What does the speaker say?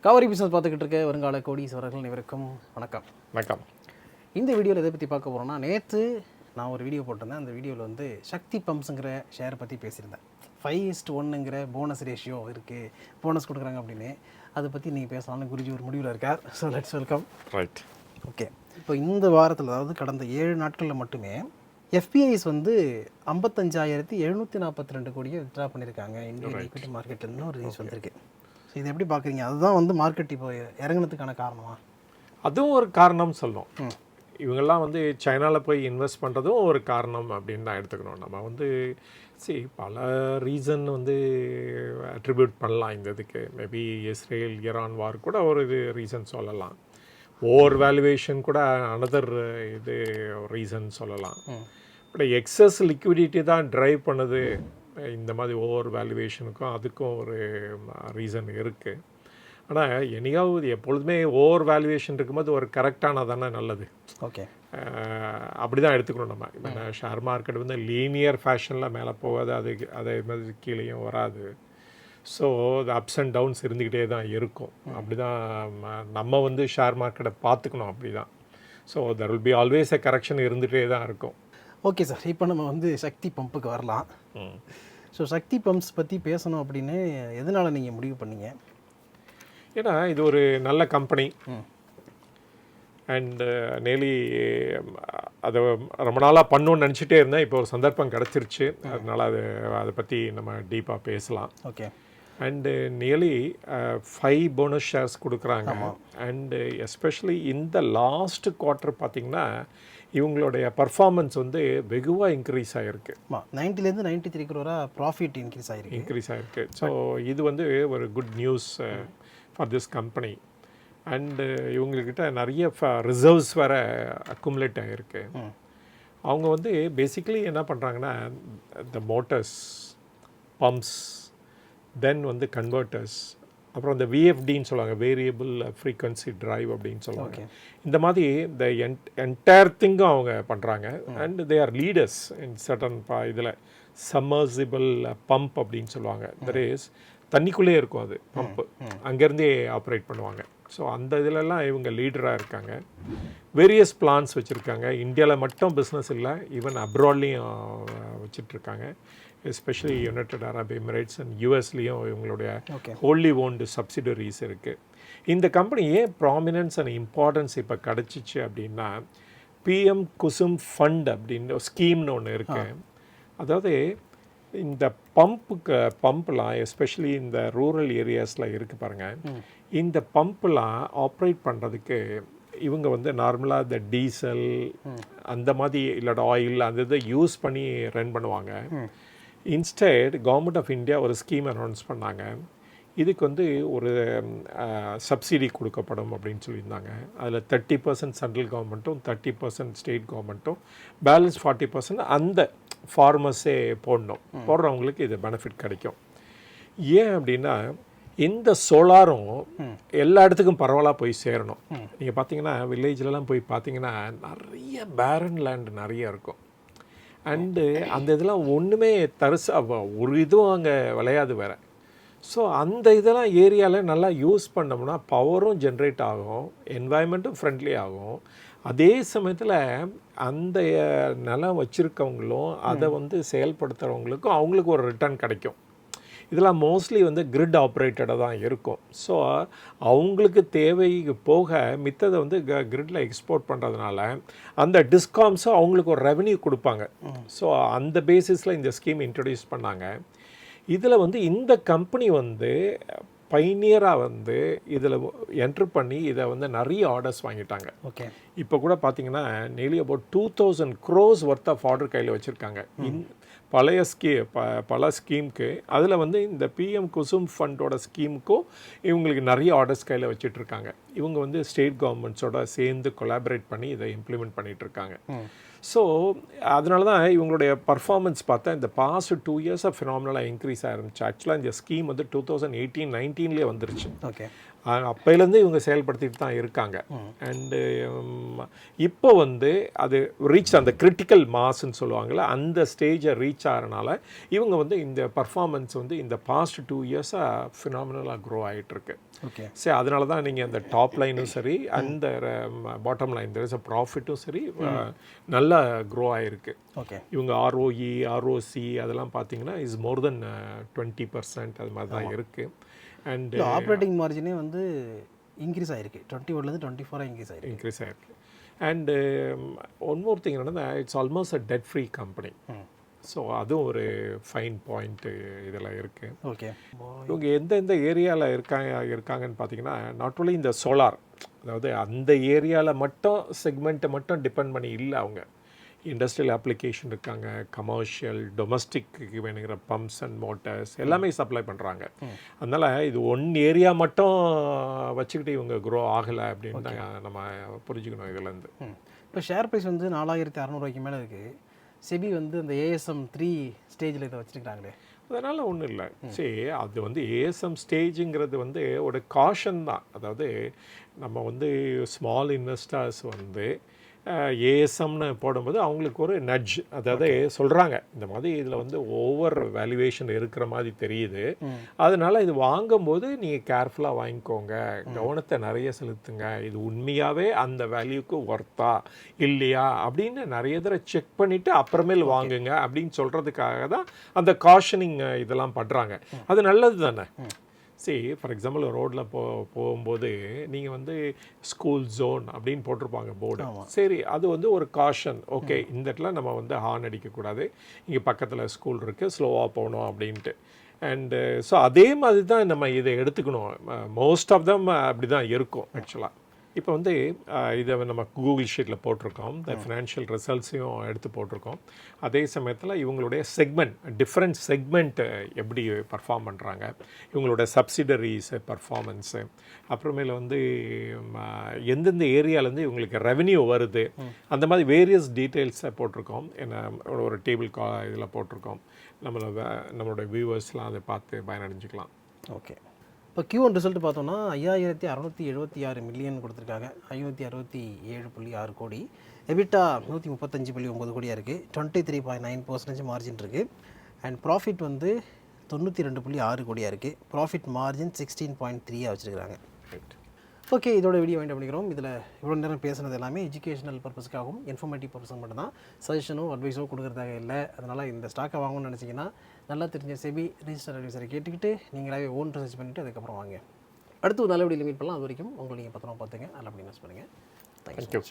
கவரி பிஸ்னஸ் பார்த்துக்கிட்டு இருக்க வருங்கால கோடீஸ்வரர்கள் அனைவருக்கும் வணக்கம். வணக்கம். இந்த வீடியோவில் எதை பற்றி பார்க்க போகிறோன்னா, நேற்று நான் ஒரு வீடியோ போட்டிருந்தேன். அந்த வீடியோவில் வந்து சக்தி பம்ப்ஸுங்கிற ஷேரை பற்றி பேசியிருந்தேன். 5:1ங்கிற போனஸ் ரேஷியோ இருக்குது, போனஸ் கொடுக்குறாங்க அப்படின்னு. அதை பற்றி நீங்கள் பேசலாம்னு குருஜி ஒரு முடிவில் இருக்கார். So let's welcome. Right. Okay, இப்போ இந்த வாரத்தில், அதாவது கடந்த 7 நாட்களில் மட்டுமே எஃபிஐஸ் வந்து 55,742 கோடியை வித்ட்ரா பண்ணியிருக்காங்க இந்தியன் ஈக்விட்டி மார்க்கெட்லேருந்து ஒரு நியூஸ் வந்திருக்கு. ஸோ இது எப்படி பார்க்குறீங்க? அதுதான் வந்து மார்க்கெட் இப்போ இறங்குனதுக்கான காரணமா? அதுவும் ஒரு காரணம் சொல்லும். இவங்கெல்லாம் வந்து சைனாவில் போய் இன்வெஸ்ட் பண்ணுறதும் ஒரு காரணம் அப்படின்னு தான் எடுத்துக்கணும். நம்ம வந்து பல ரீசன் வந்து அட்ரிபியூட் பண்ணலாம் இந்த இதுக்கு. மேபி இஸ்ரேல் ஈரான் வார் கூட ஒரு இது ரீசன் சொல்லலாம். ஓவர் வேல்யூவேஷன் கூட அனதர் இது ரீசன் சொல்லலாம். பட் எக்ஸஸ் லிக்விடிட்டி தான் ட்ரைவ் பண்ணுது. இந்த மாதிரி ஓவர் வேல்யூவேஷனுக்கும் அதுக்கும் ஒரு ரீசன் இருக்குது. ஆனால் என்னையாவது எப்பொழுதுமே ஓவர் வேல்யூவேஷன் இருக்கும்போது ஒரு கரெக்டான தானே நல்லது. ஓகே, அப்படி தான் எடுத்துக்கணும் நம்ம. இப்போ ஷேர் மார்க்கெட் வந்து லீனியர் ஃபேஷனில் மேலே போகாது, அதே மாதிரி கீழேயும் வராது. ஸோ அது அப்ஸ் அண்ட் டவுன்ஸ் இருந்துக்கிட்டே தான் இருக்கும். அப்படி தான் நம்ம வந்து ஷேர் மார்க்கெட்டை பார்த்துக்கணும். அப்படி தான். So there will be always a correction இருந்துகிட்டே தான் இருக்கும். ஓகே சார், இப்போ நம்ம வந்து சக்தி பம்புக்கு வரலாம். ஸோ சக்தி பம்ப்ஸ் பற்றி பேசணும் அப்படின்னு எதனால் நீங்கள் முடிவு பண்ணீங்க? ஏன்னா இது ஒரு நல்ல கம்பெனி அண்டு நேலி அதை ரொம்ப நாளாக பண்ணணுன்னு நினச்சிட்டே இருந்தேன். இப்போ ஒரு சந்தர்ப்பம் கிடச்சிருச்சு. அதனால் அதை பற்றி நம்ம டீப்பாக பேசலாம். Okay. And nearly 5 bonus shares கொடுக்குறாங்க. அண்டு எஸ்பெஷலி இந்த லாஸ்ட் குவார்ட்டர் பார்த்திங்கன்னா இவங்களுடைய பர்ஃபார்மன்ஸ் வந்து வெகுவாக இன்க்ரீஸ் ஆகிருக்கு. 90லேருந்து 93 crore ப்ராஃபிட் இன்க்ரீஸ் ஆகிருக்கு. ஸோ இது வந்து ஒரு good news for this company. And இவங்கக்கிட்ட நிறைய ரிசர்வ்ஸ் வேறு அக்குமுலேட் ஆகிருக்கு. அவங்க வந்து பேசிக்கலி என்ன பண்ணுறாங்கன்னா, இந்த மோட்டர்ஸ், பம்ப்ஸ், தென் வந்து கன்வெர்ட்டர்ஸ், அப்புறம் இந்த விஎஃப்டின்னு சொல்லுவாங்க, வேரியபிள் ஃப்ரீக்வன்சி ட்ரைவ் அப்படின்னு சொல்லுவாங்க. இந்த மாதிரி இந்த என்டையர் திங்கும் அவங்க பண்ணுறாங்க. And they are leaders in certain இதில். சம்மர்சிபிள் பம்ப் அப்படின்னு சொல்லுவாங்க. தட் இஸ் தண்ணிக்குள்ளே இருக்கும் அது பம்ப்பு, அங்கேருந்தே ஆப்ரேட் பண்ணுவாங்க. ஸோ அந்த இதிலெல்லாம் இவங்க லீடராக இருக்காங்க. வேரியஸ் பிளான்ஸ் வச்சுருக்காங்க. இந்தியாவில் மட்டும் பிஸ்னஸ் இல்லை, ஈவன் அப்ராட்லேயும் வச்சிட்ருக்காங்க. Especially United Arab Emirates and யூஎஸ்லேயும் இவங்களுடைய ஹோல்லி ஓன்டு சப்சிடரிஸ் இருக்குது. இந்த கம்பெனி ஏன் ப்ராமினன்ஸ் அண்ட் இம்பார்ட்டன்ஸ் இப்போ கிடச்சிச்சு அப்படின்னா, பிஎம் குசும் ஃபண்ட் அப்படின்னு ஸ்கீம்னு ஒன்று இருக்குது. அதாவது இந்த பம்ப்லாம் எஸ்பெஷலி இந்த ரூரல் ஏரியாஸில் இருக்குது பாருங்கள். இந்த பம்ப்லாம் ஆப்ரேட் பண்ணுறதுக்கு இவங்க வந்து நார்மலாக இந்த டீசல் அந்த மாதிரி இல்லாட்ட ஆயில் அந்த இதை யூஸ் பண்ணி ரன் பண்ணுவாங்க. இன்ஸ்டெட் கவர்மெண்ட் ஆஃப் இந்தியா ஒரு ஸ்கீம் அனௌன்ஸ் பண்ணாங்க. இதுக்கு வந்து ஒரு சப்சிடி கொடுக்கப்படும் அப்படின்னு சொல்லியிருந்தாங்க. அதில் 30% சென்ட்ரல் கவர்மெண்ட்டும் 30% ஸ்டேட் கவர்மெண்ட்டும் பேலன்ஸ் 40% அந்த ஃபார்மர்ஸே போடுறவங்களுக்கு இது பெனிஃபிட் கிடைக்கும். ஏன் அப்படின்னா, இந்த சோலாரும் எல்லா இடத்துக்கும் பரவலாக போய் சேரணும். நீங்கள் பார்த்தீங்கன்னா வில்லேஜ்லலாம் போய் பார்த்தீங்கன்னா நிறைய பேரன் லேண்ட் நிறைய இருக்கும். அண்டு அந்த இதெல்லாம் ஒன்றுமே தரிசாக ஒரு இதுவும் அங்கே விளையாது வேறு. ஸோ அந்த இதெல்லாம் ஏரியாவில் நல்லா யூஸ் பண்ணோம்னா பவரும் ஜென்ரேட் ஆகும், என்வாயன்மெண்ட்டும் ஃப்ரெண்ட்லி ஆகும். அதே சமயத்தில் அந்த நிலம் வச்சுருக்கவங்களும் அதை வந்து செயல்படுத்துகிறவங்களுக்கும் அவங்களுக்கு ஒரு ரிட்டர்ன் கிடைக்கும். இதெல்லாம் மோஸ்ட்லி வந்து கிரிட் ஆப்ரேட்டடாக தான் இருக்கும். ஸோ அவங்களுக்கு தேவை போக மித்ததை வந்து கிரிட்டில் எக்ஸ்போர்ட் பண்ணுறதுனால அந்த டிஸ்காம்ஸும் அவங்களுக்கு ஒரு ரெவென்யூ கொடுப்பாங்க. ஸோ அந்த பேசிஸில் இந்த ஸ்கீம் இன்ட்ரடியூஸ் பண்ணாங்க. இதில் வந்து இந்த கம்பெனி வந்து பைனியராக வந்து இதில் என்ட்ரு பண்ணி இதை வந்து நிறைய ஆர்டர்ஸ் வாங்கிட்டாங்க. ஓகே. இப்போ கூட பார்த்தீங்கன்னா nearly about 2000 crores worth of order கையில் வச்சுருக்காங்க. பழைய பல ஸ்கீமுக்கு. அதில் வந்து இந்த பிஎம் குசும் ஃபண்டோட ஸ்கீமுக்கும் இவங்களுக்கு நிறைய ஆர்டர்ஸ் கையில் வச்சிட்ருக்காங்க. இவங்க வந்து ஸ்டேட் கவர்மெண்ட்ஸோட சேர்ந்து கொலாபரேட் பண்ணி இதை இம்ப்ளிமெண்ட் பண்ணிட்டு இருக்காங்க. ஸோ அதனால தான் இவங்களுடைய பர்ஃபார்மன்ஸ் பார்த்தா இந்த பாஸ்ட் 2 இயர்ஸாக ஃபினாமினலாக இன்க்ரீஸ் ஆகிருந்துச்சு. ஆக்சுவலாக இந்த ஸ்கீம் வந்து 2018-19 வந்துருச்சு. ஓகே, அப்போலேருந்து இவங்க செயல்படுத்திட்டு தான் இருக்காங்க. அண்டு இப்போ வந்து அது ரீச் அந்த கிரிட்டிக்கல் மாஸ்ன்னு சொல்லுவாங்கள்ல, அந்த ஸ்டேஜை ரீச் ஆகிறனால இவங்க வந்து இந்த பர்ஃபார்மன்ஸ் வந்து இந்த பாஸ்ட் 2 இயர்ஸாக ஃபினாமினலாக க்ரோ ஆகிட்டுருக்கு. ஓகே, சரி, அதனால தான் நீங்கள் அந்த டாப் லைனும் சரி அந்த bottom line there is a ப்ராஃபிட்டும் சரி நல்லா க்ரோ ஆகிருக்கு. ஓகே, இவங்க ROE ROC அதெல்லாம் பார்த்தீங்கன்னா இஸ் மோர் தென் 20% அது மாதிரி தான் இருக்குது. அண்ட் ஆப்ரேட்டிங் மார்ஜினே வந்து இன்க்ரீஸ் ஆகிருக்கு, 21லேருந்து 24 இன்க்ரீஸ் ஆகிருக்கு. அண்டு ஒன் மோர் திங் என்னன்னா, it's almost a dead free company. So அதுவும் ஒரு ஃபைன் பாயிண்ட்டு இதில் இருக்குது. ஓகே, இவங்க எந்தெந்த ஏரியாவில் இருக்காங்கன்னு பார்த்தீங்கன்னா, நாட் ஒன்லி இந்த சோலார், அதாவது அந்த ஏரியாவில் மட்டும் செக்மெண்ட்டை மட்டும் டிபெண்ட் பண்ணி இல்லை, அவங்க இண்டஸ்ட்ரியல் அப்ளிகேஷன் இருக்காங்க, கமர்ஷியல் டொமஸ்டிக்கு வேணுங்கிற பம்ப்ஸ் அண்ட் மோட்டர்ஸ் எல்லாமே சப்ளை பண்ணுறாங்க. அதனால் இது ஒன் ஏரியா மட்டும் வச்சுக்கிட்டு இவங்க க்ரோ ஆகலை அப்படின்னு தான் நம்ம புரிஞ்சுக்கணும் இதுலேருந்து. இப்போ ஷேர் ப்ரைஸ் வந்து 4600 மேலே இருக்குது. செபி வந்து அந்த ASM 3 ஸ்டேஜில் இதை வச்சுருக்காங்களே, அதனால் ஒன்றும் இல்லை. சரி, அது வந்து ASM ஸ்டேஜுங்கிறது வந்து ஒரு காஷன் தான். அதாவது நம்ம வந்து ஸ்மால் இன்வெஸ்டர்ஸ் வந்து ஏஎஸ்எம்னு போடும்போது அவங்களுக்கு ஒரு நட்ஜ், அதாவது சொல்கிறாங்க இந்த மாதிரி இதில் வந்து ஓவர் வேல்யூவேஷன் இருக்கிற மாதிரி தெரியுது, அதனால் இது வாங்கும்போது நீங்கள் கேர்ஃபுல்லாக வாங்கிக்கோங்க, கவனத்தை நிறைய செலுத்துங்க, இது உண்மையாகவே அந்த வேல்யூக்கு ஒர்த்தா இல்லையா அப்படின்னு நிறைய தடவை செக் பண்ணிவிட்டு அப்புறமேல் வாங்குங்க அப்படின்னு சொல்கிறதுக்காக தான் அந்த காஷனிங் இதெல்லாம் பண்ணுறாங்க. அது நல்லது தானே. சரி, ஃபார் எக்ஸாம்பிள் ரோட்டில் போகும்போது நீங்கள் வந்து ஸ்கூல் ஜோன் அப்படின்னு போட்டிருப்பாங்க போர்டு. சரி, அது வந்து ஒரு காஷன். ஓகே, இந்த இடத்துல நம்ம வந்து ஹார்ன் அடிக்கக்கூடாது, இங்கே பக்கத்தில் ஸ்கூல் இருக்குது, ஸ்லோவாக போகணும் அப்படின்ட்டு. அண்டு ஸோ அதே மாதிரி தான் நம்ம இதை எடுத்துக்கணும். மோஸ்ட் ஆஃப் தம் அப்படி தான் இருக்கும் ஆக்சுவலாக. இப்போ வந்து இதை நம்ம கூகுள் ஷீட்டில் போட்டிருக்கோம், இந்த ஃபினான்ஷியல் ரிசல்ட்ஸையும் எடுத்து போட்டிருக்கோம். அதே சமயத்தில் இவங்களுடைய செக்மெண்ட், டிஃப்ரெண்ட் செக்மெண்ட் எப்படி பர்ஃபார்ம் பண்ணுறாங்க, இவங்களோட சப்சிடரிஸ் பர்ஃபார்மன்ஸு, அப்புறமேல வந்து எந்தெந்த ஏரியாவிலேருந்து இவங்களுக்கு ரெவென்யூ வருது, அந்த மாதிரி வேரியஸ் டீட்டெயில்ஸை போட்டிருக்கோம். என்ன ஒரு டேபிள் இதில் போட்டிருக்கோம். நம்மளோட வியூவர்ஸ்லாம் அதை பார்த்து பயனடைஞ்சிக்கலாம். ஓகே, இப்போ Q1 ரிசல்ட் பார்த்தோன்னா 5676 மில்லியன் கொடுத்துருக்காங்க, 567.6 கோடி. எபிட்டா 135.9 கோடியாக இருக்குது, 23.9% மார்ஜின் இருக்குது. அண்ட் ப்ராஃபிட் வந்து 92.6 கோடியாக இருக்குது, ப்ராஃபிட் மார்ஜின் 16.3 வச்சுருக்காங்க. ஓகே, இதோட வீடியோ வாங்கிட்டு பண்ணிக்கிறோம். இதில் இவ்வளோ நேரம் பேசுனது எல்லாமே எஜுகேஷனல் பர்பஸ்க்காகவும் இன்ஃபர்மேட்டிவ் பர்பஸும் மட்டும் தான், சஜஷனோ அட்வைஸோ கொடுக்குறதாக இல்லை. அதனால் இந்த ஸ்டாக்கை வாங்கணும்னு நினச்சிங்கன்னா நல்லா தெரிஞ்ச செபி ரிஜிஸ்டர் அட்வைசரை கேட்டுக்கிட்டு நீங்களாவே ஓன் ரிசர்ச் பண்ணிவிட்டு அதுக்கப்புறம் வாங்க. அடுத்து ஒரு நல்ல வீடியோ மீட் பண்ணலாம். அது வரைக்கும் உங்களை நீங்கள் பத்திரமா பார்த்துங்க, நல்லபடி இன்வெஸ்ட் பண்ணுங்கள். தேங்க்யூ.